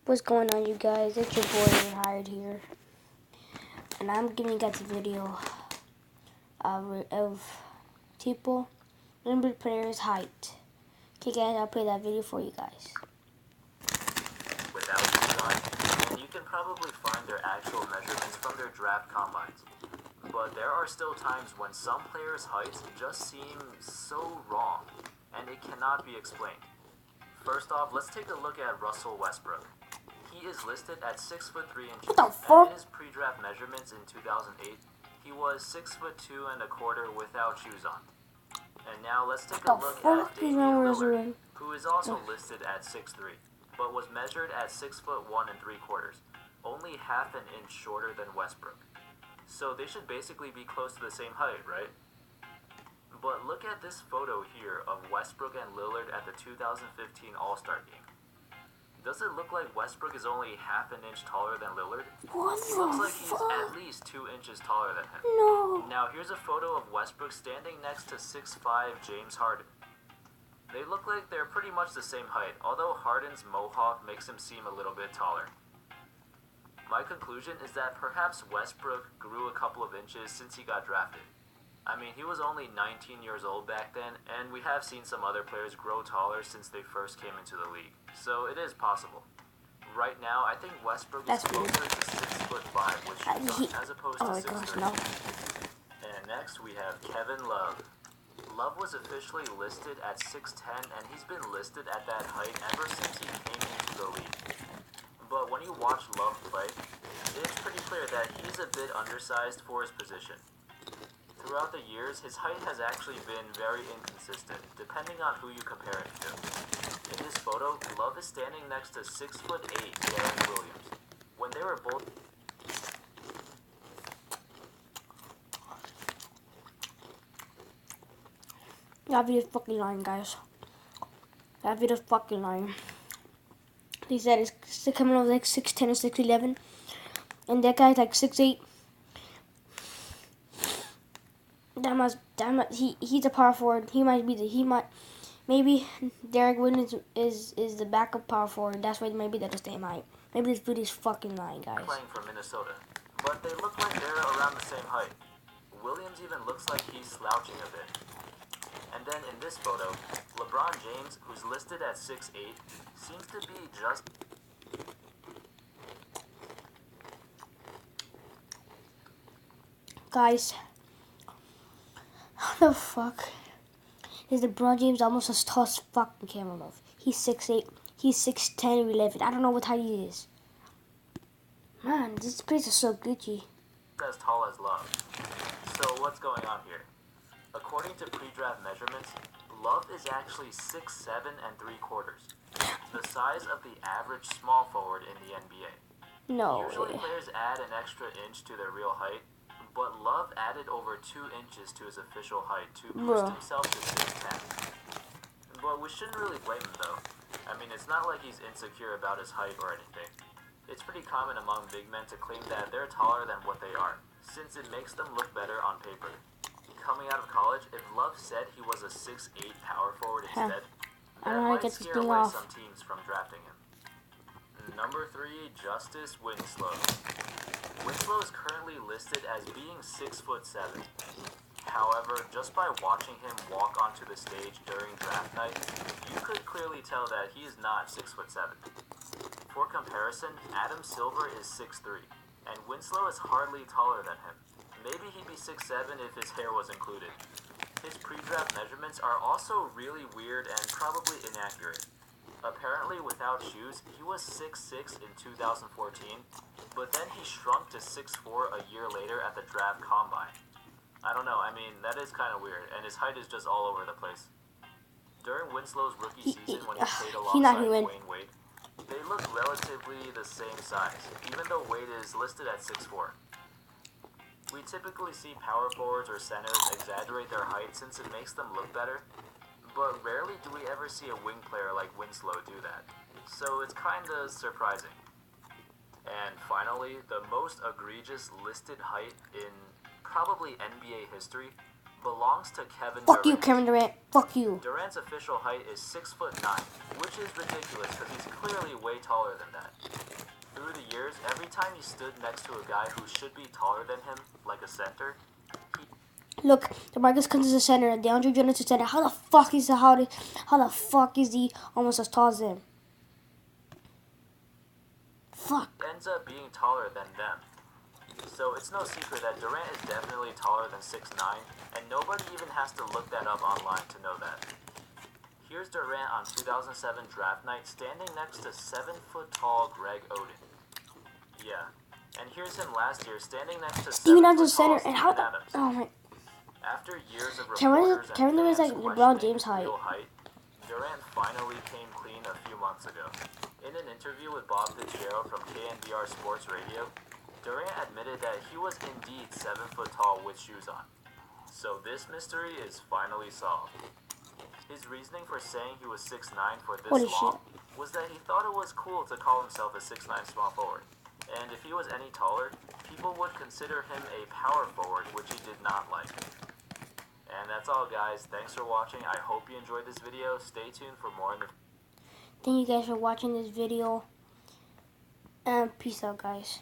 What's going on, you guys? It's your boy Hired here, and I'm giving you guys a video of people limited players' height. Okay, guys, I'll play that video for you guys. Without design, and you can probably find their actual measurements from their draft combines. But there are still times when some players' heights just seem so wrong, and it cannot be explained. First off, let's take a look at Russell Westbrook. He is listed at 6'3" inches, What the and fuck? in his pre-draft measurements in 2008, he was 6'2.25" without shoes on. And now let's take a look at Damian Lillard, who is also listed at 6'3", but was measured at 6'1.75", only half an inch shorter than Westbrook. So they should basically be close to the same height, right? But look at this photo here of Westbrook and Lillard at the 2015 All-Star game. Does it look like Westbrook is only half an inch taller than Lillard? What He looks like he's at least 2 inches taller than him. No. Now here's a photo of Westbrook standing next to 6'5" James Harden. They look like they're pretty much the same height, although Harden's mohawk makes him seem a little bit taller. My conclusion is that perhaps Westbrook grew a couple of inches since he got drafted. I mean, he was only 19 years old back then, and we have seen some other players grow taller since they first came into the league, so it is possible. Right now, I think Westbrook is closer to 6'5", which is as opposed to 6'3". No. And next we have Kevin Love. Love was officially listed at 6'10", and he's been listed at that height ever since he came into the league. But when you watch Love play, it's pretty clear that he's a bit undersized for his position. Throughout the years, his height has actually been very inconsistent, depending on who you compare it to. In this photo, Love is standing next to 6'8" Darren Williams. When they were both... That video's fucking lying, guys. That video's fucking lying. He said it's coming over like 6'10" or 6'11", and that guy's like 6'8". He's a power forward. Maybe Derek Williams is the backup power forward. That's why maybe they're the same height. Maybe this video's fucking lying, guys. Playing for Minnesota, but they look like they're around the same height. Williams even looks like he's slouching a bit. And then in this photo, LeBron James, who's listed at 6'8", seems to be just... Guys, how the fuck is LeBron James almost as tall as fucking Cameron Love? He's 6'8", he's 6'10", or 11. I don't know what height he is. Man, this place is so Gucci. As tall as Love. So what's going on here? According to pre-draft measurements, Love is actually 6'7.75", the size of the average small forward in the NBA. No Usually way. players add an extra inch to their real height, but Love added over 2 inches to his official height to boost himself to 6'10". But we shouldn't really blame him though. I mean, it's not like he's insecure about his height or anything. It's pretty common among big men to claim that they're taller than what they are, since it makes them look better on paper. Coming out of college, if Love said he was a 6'8" power forward instead, that might scare away some teams from drafting him. Number 3, Justice Winslow. Winslow is currently listed as being 6'7". However, just by watching him walk onto the stage during draft night, you could clearly tell that he is not 6'7". For comparison, Adam Silver is 6'3", and Winslow is hardly taller than him. Maybe he'd be 6'7" if his hair was included. His pre-draft measurements are also really weird and probably inaccurate. Apparently, without shoes, he was 6'6" in 2014, but then he shrunk to 6'4" a year later at the draft combine. I don't know, I mean, that is kind of weird, and his height is just all over the place. During Winslow's rookie season when he played alongside Wayne Wade, they look relatively the same size, even though Wade is listed at 6'4". We typically see power forwards or centers exaggerate their height since it makes them look better, but rarely do we ever see a wing player like Winslow do that, so it's kinda surprising. And finally, the most egregious listed height in probably NBA history belongs to Kevin Durant. Fuck you, Kevin Durant. Fuck you. Durant's official height is 6'9", which is ridiculous because he's clearly way taller than that. time he stood next to a guy who should be taller than him, like a center, Look, DeMarcus Cousins is the center, and DeAndre Jordan is the center. How the fuck is he almost as tall as him? Fuck. ends up being taller than them. So it's no secret that Durant is definitely taller than 6'9", and nobody even has to look that up online to know that. Here's Durant on 2007 draft night standing next to 7-foot-tall Greg Oden. Yeah. And here's him last year standing next to Steven Adams Steven center, and how the... Adams. Oh my... After years of Kevin reporters Durant's like and fans LeBron questioning James his real height, Durant finally came clean a few months ago. In an interview with Bob Fitzgerald from KNBR Sports Radio, Durant admitted that he was indeed 7 foot tall with shoes on. So this mystery is finally solved. His reasoning for saying he was 6'9" for this long was that he thought it was cool to call himself a 6'9" small forward. And if he was any taller, people would consider him a power forward, which he did not like. And that's all, guys. Thanks for watching. I hope you enjoyed this video. Stay tuned for more in the... Thank you guys for watching this video. And peace out, guys.